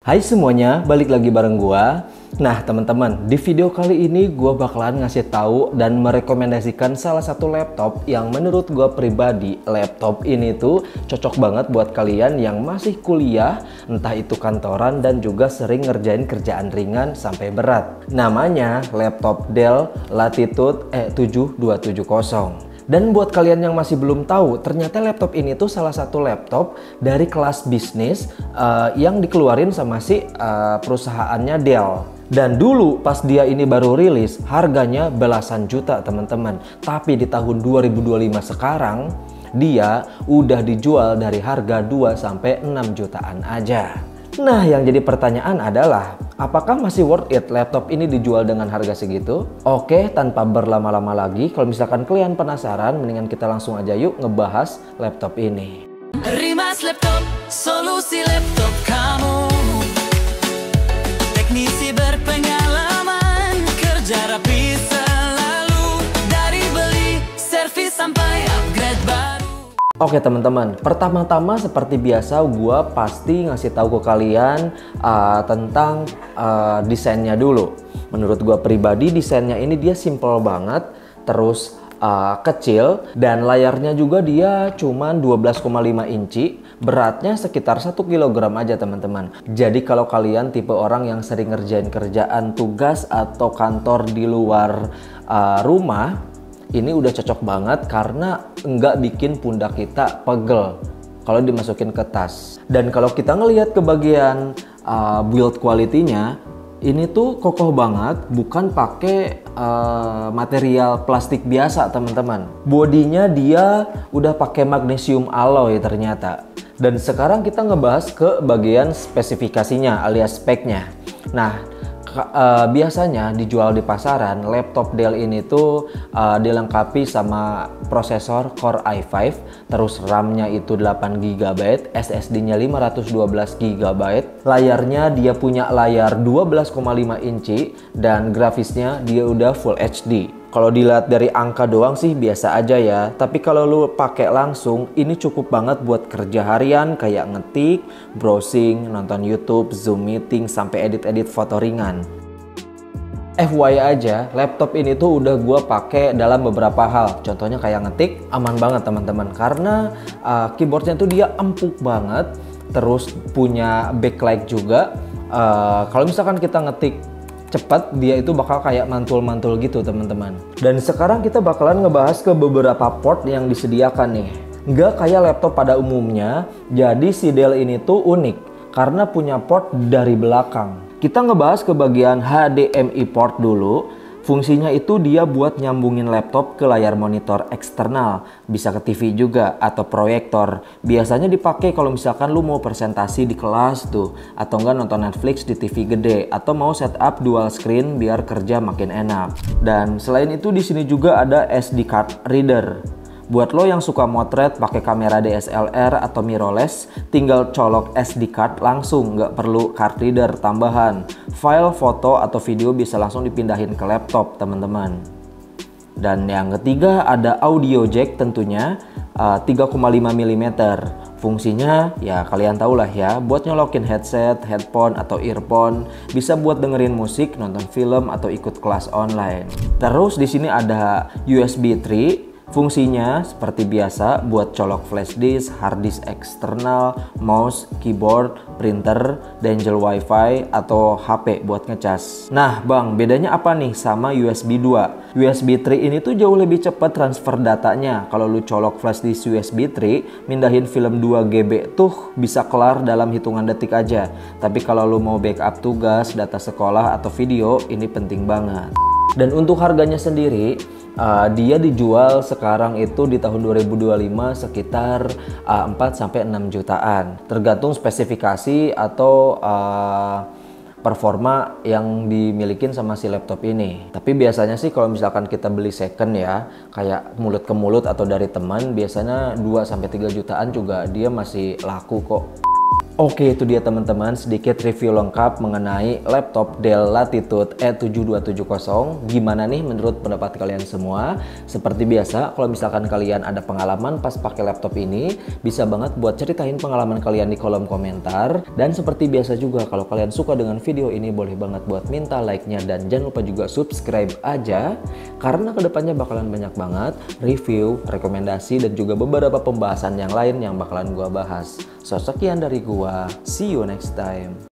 Hai semuanya, balik lagi bareng gua. Nah teman-teman, di video kali ini gua bakalan ngasih tahu dan merekomendasikan salah satu laptop yang menurut gua pribadi laptop ini tuh cocok banget buat kalian yang masih kuliah, entah itu kantoran dan juga sering ngerjain kerjaan ringan sampai berat. Namanya laptop Dell Latitude E7270. Dan buat kalian yang masih belum tahu, ternyata laptop ini tuh salah satu laptop dari kelas bisnis yang dikeluarin sama si perusahaannya Dell. Dan dulu pas dia ini baru rilis, harganya belasan juta teman-teman. Tapi di tahun 2025 sekarang, dia udah dijual dari harga 2-6 jutaan aja. Nah, yang jadi pertanyaan adalah, apakah masih worth it laptop ini dijual dengan harga segitu? Oke, tanpa berlama-lama lagi, kalau misalkan kalian penasaran, mendingan kita langsung aja yuk ngebahas laptop ini. Rimas Laptop, solusi laptop kamu. Teknisi berpengalaman, kerja rapi selalu. Dari beli, servis sampai upgrade baru. Oke teman-teman, pertama-tama seperti biasa gua pasti ngasih tahu ke kalian tentang desainnya dulu. Menurut gua pribadi desainnya ini dia simple banget, terus kecil, dan layarnya juga dia cuman 12,5 inci, beratnya sekitar 1 kg aja teman-teman. Jadi kalau kalian tipe orang yang sering ngerjain kerjaan tugas atau kantor di luar rumah, ini udah cocok banget karena nggak bikin pundak kita pegel kalau dimasukin ke tas. Dan kalau kita ngelihat ke bagian build quality-nya, ini tuh kokoh banget, bukan pakai material plastik biasa teman-teman. Bodinya dia udah pakai magnesium alloy ternyata. Dan sekarang kita ngebahas ke bagian spesifikasinya alias speknya. Nah, biasanya dijual di pasaran, laptop Dell ini tuh dilengkapi sama prosesor Core i5, terus RAM-nya itu 8 GB, SSD-nya 512 GB, layarnya dia punya layar 12,5 inci, dan grafisnya dia udah Full HD. Kalau dilihat dari angka doang sih biasa aja ya, tapi kalau lu pakai langsung ini cukup banget buat kerja harian kayak ngetik, browsing, nonton YouTube, Zoom meeting, sampai edit-edit foto ringan. FYI aja, laptop ini tuh udah gua pakai dalam beberapa hal. Contohnya kayak ngetik, aman banget teman-teman karena keyboardnya tuh dia empuk banget, terus punya backlight juga. Kalau misalkan kita ngetik cepat, dia itu bakal kayak mantul-mantul gitu teman-teman. Dan sekarang kita bakalan ngebahas ke beberapa port yang disediakan nih. Nggak kayak laptop pada umumnya, jadi si Dell ini tuh unik karena punya port dari belakang. Kita ngebahas ke bagian HDMI port dulu. Fungsinya itu dia buat nyambungin laptop ke layar monitor eksternal, bisa ke TV juga atau proyektor. Biasanya dipakai kalau misalkan lu mau presentasi di kelas tuh, atau enggak nonton Netflix di TV gede, atau mau setup dual screen biar kerja makin enak. Dan selain itu di sini juga ada SD card reader. Buat lo yang suka motret pakai kamera DSLR atau mirrorless, tinggal colok SD card langsung, nggak perlu card reader tambahan. File, foto, atau video bisa langsung dipindahin ke laptop teman-teman. Dan yang ketiga ada audio jack tentunya, 3,5 mm. Fungsinya ya kalian tahu lah ya, buat nyolokin headset, headphone, atau earphone, bisa buat dengerin musik, nonton film, atau ikut kelas online. Terus di sini ada USB 3. Fungsinya seperti biasa buat colok flash disk, hard disk eksternal, mouse, keyboard, printer, dangle wifi, atau HP buat ngecas. Nah bang, bedanya apa nih sama USB 2? USB 3 ini tuh jauh lebih cepat transfer datanya. Kalau lu colok flash disk USB 3, mindahin film 2 GB tuh bisa kelar dalam hitungan detik aja. Tapi kalau lu mau backup tugas, data sekolah, atau video, ini penting banget. Dan untuk harganya sendiri, dia dijual sekarang itu di tahun 2025 sekitar 4-6 jutaan. Tergantung spesifikasi atau performa yang dimilikin sama si laptop ini. Tapi biasanya sih kalau misalkan kita beli second ya, kayak mulut ke mulut atau dari teman, biasanya 2-3 jutaan juga dia masih laku kok. Oke, itu dia teman-teman sedikit review lengkap mengenai laptop Dell Latitude E7270. Gimana nih menurut pendapat kalian semua? Seperti biasa, kalau misalkan kalian ada pengalaman pas pakai laptop ini, bisa banget buat ceritain pengalaman kalian di kolom komentar. Dan seperti biasa juga, kalau kalian suka dengan video ini, boleh banget buat minta like-nya dan jangan lupa juga subscribe aja. Karena kedepannya bakalan banyak banget review, rekomendasi, dan juga beberapa pembahasan yang lain yang bakalan gua bahas. So, sekian dari gua. See you next time.